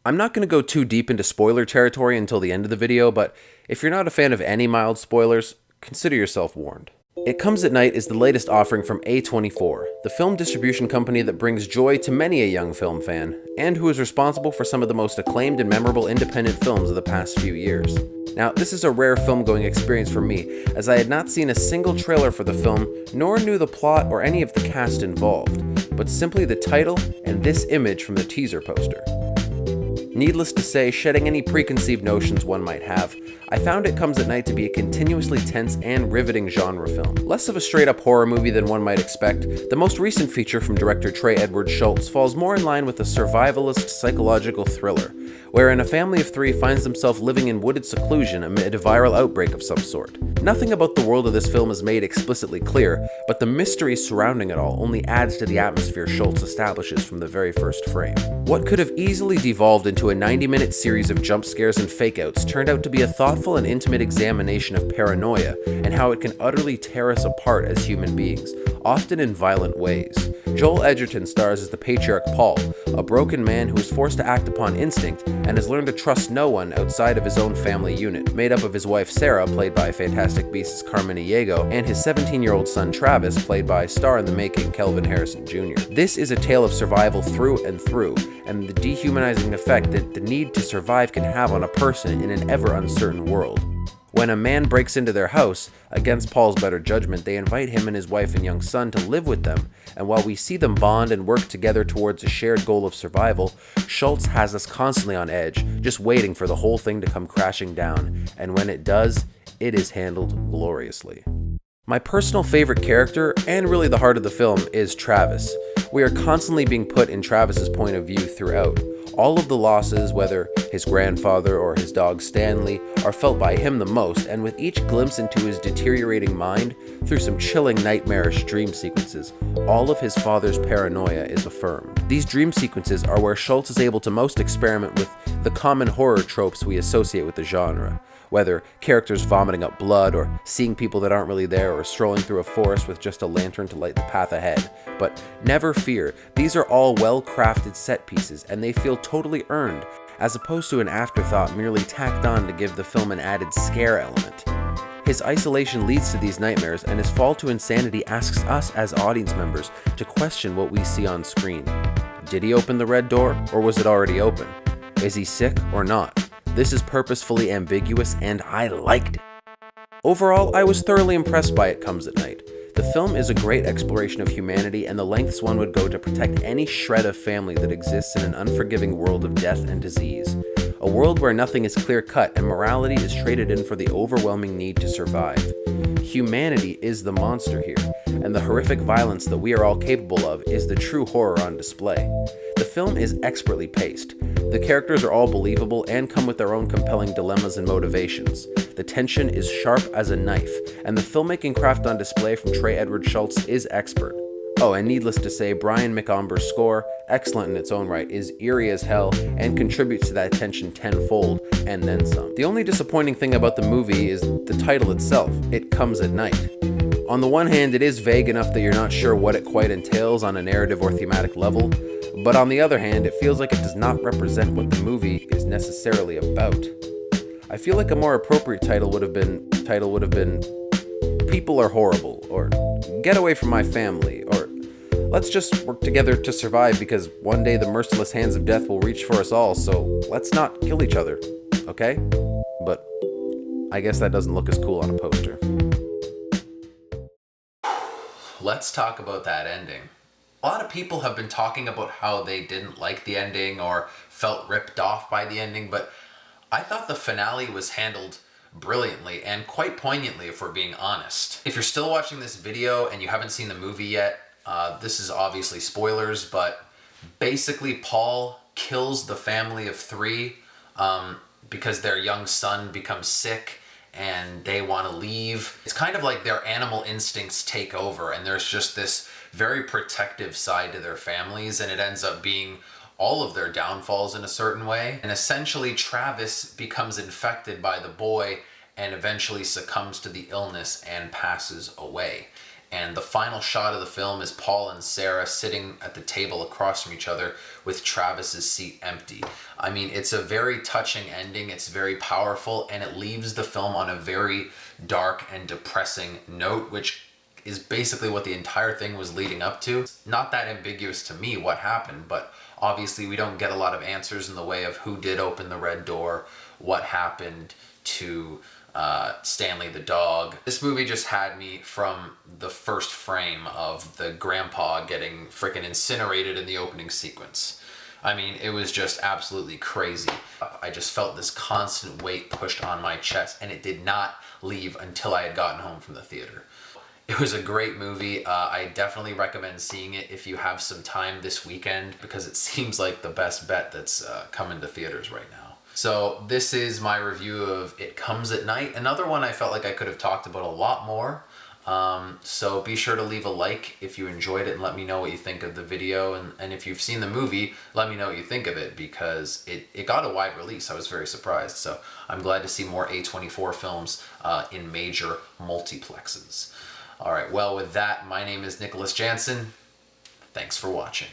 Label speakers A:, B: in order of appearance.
A: I'm not going to go too deep into spoiler territory until the end of the video, but if you're not a fan of any mild spoilers, consider yourself warned. It Comes at Night is the latest offering from A24, the film distribution company that brings joy to many a young film fan, and who is responsible for some of the most acclaimed and memorable independent films of the past few years. Now, this is a rare film-going experience for me, as I had not seen a single trailer for the film, nor knew the plot or any of the cast involved, but simply the title and this image from the teaser poster. Needless to say, shedding any preconceived notions one might have, I found It Comes at Night to be a continuously tense and riveting genre film. Less of a straight-up horror movie than one might expect, the most recent feature from director Trey Edward Schultz falls more in line with a survivalist psychological thriller, wherein a family of three finds themselves living in wooded seclusion amid a viral outbreak of some sort. Nothing about the world of this film is made explicitly clear, but the mystery surrounding it all only adds to the atmosphere Schultz establishes from the very first frame. What could have easily devolved into a 90-minute series of jump scares and fake-outs turned out to be a thoughtful and intimate examination of paranoia and how it can utterly tear us apart as human beings, often in violent ways. Joel Edgerton stars as the patriarch Paul, a broken man who is forced to act upon instinct and has learned to trust no one outside of his own family unit, made up of his wife Sarah, played by Fantastic Beasts' Carmen Diego, and his 17-year-old son Travis, played by star-in-the-making Kelvin Harrison Jr. This is a tale of survival through and through, and the dehumanizing effect that the need to survive can have on a person in an ever uncertain world. When a man breaks into their house, against Paul's better judgment, they invite him and his wife and young son to live with them, and while we see them bond and work together towards a shared goal of survival, Schultz has us constantly on edge, just waiting for the whole thing to come crashing down, and when it does, it is handled gloriously. My personal favorite character, and really the heart of the film, is Travis. We are constantly being put in Travis's point of view throughout. All of the losses, whether his grandfather or his dog Stanley, are felt by him the most, and with each glimpse into his deteriorating mind, through some chilling nightmarish dream sequences, all of his father's paranoia is affirmed. These dream sequences are where Schultz is able to most experiment with the common horror tropes we associate with the genre. Whether characters vomiting up blood, or seeing people that aren't really there, or strolling through a forest with just a lantern to light the path ahead. But never fear, these are all well-crafted set pieces, and they feel totally earned, as opposed to an afterthought merely tacked on to give the film an added scare element. His isolation leads to these nightmares, and his fall to insanity asks us as audience members to question what we see on screen. Did he open the red door, or was it already open? Is he sick or not? This is purposefully ambiguous, and I liked it. Overall, I was thoroughly impressed by It Comes at Night. The film is a great exploration of humanity and the lengths one would go to protect any shred of family that exists in an unforgiving world of death and disease. A world where nothing is clear-cut and morality is traded in for the overwhelming need to survive. Humanity is the monster here, and the horrific violence that we are all capable of is the true horror on display. The film is expertly paced. The characters are all believable and come with their own compelling dilemmas and motivations. The tension is sharp as a knife, and the filmmaking craft on display from Trey Edward Schultz is expert. Oh, and needless to say, Brian McOmber's score, excellent in its own right, is eerie as hell and contributes to that tension tenfold and then some. The only disappointing thing about the movie is the title itself, It Comes at Night. On the one hand, it is vague enough that you're not sure what it quite entails on a narrative or thematic level, but on the other hand, it feels like it does not represent what the movie is necessarily about. I feel like a more appropriate title would have been People Are Horrible, or Get Away From My Family, or Let's Just Work Together to Survive because one day the merciless hands of death will reach for us all, so let's not kill each other, okay? But I guess that doesn't look as cool on a poster. Let's talk about that ending. A lot of people have been talking about how they didn't like the ending or felt ripped off by the ending, but I thought the finale was handled brilliantly and quite poignantly, if we're being honest. If you're still watching this video and you haven't seen the movie yet, this is obviously spoilers, but basically Paul kills the family of three because their young son becomes sick and they want to leave. It's kind of like their animal instincts take over, and there's just this very protective side to their families, and it ends up being all of their downfalls in a certain way. And essentially Travis becomes infected by the boy and eventually succumbs to the illness and passes away. And the final shot of the film is Paul and Sarah sitting at the table across from each other with Travis's seat empty. I mean, it's a very touching ending, it's very powerful, and it leaves the film on a very dark and depressing note, which is basically what the entire thing was leading up to. It's not that ambiguous to me what happened, but obviously we don't get a lot of answers in the way of who did open the red door, what happened to Stanley the dog. This movie just had me from the first frame of the grandpa getting freaking incinerated in the opening sequence. I mean, it was just absolutely crazy. I just felt this constant weight pushed on my chest, and it did not leave until I had gotten home from the theater. It was a great movie. I definitely recommend seeing it if you have some time this weekend, because it seems like the best bet that's coming to theaters right now. So this is my review of It Comes at Night. Another one I felt like I could have talked about a lot more. So be sure to leave a like if you enjoyed it and let me know what you think of the video. And if you've seen the movie, let me know what you think of it, because it got a wide release. I was very surprised. So I'm glad to see more A24 films in major multiplexes. All right, well, with that, my name is Nicholas Janzen. Thanks for watching.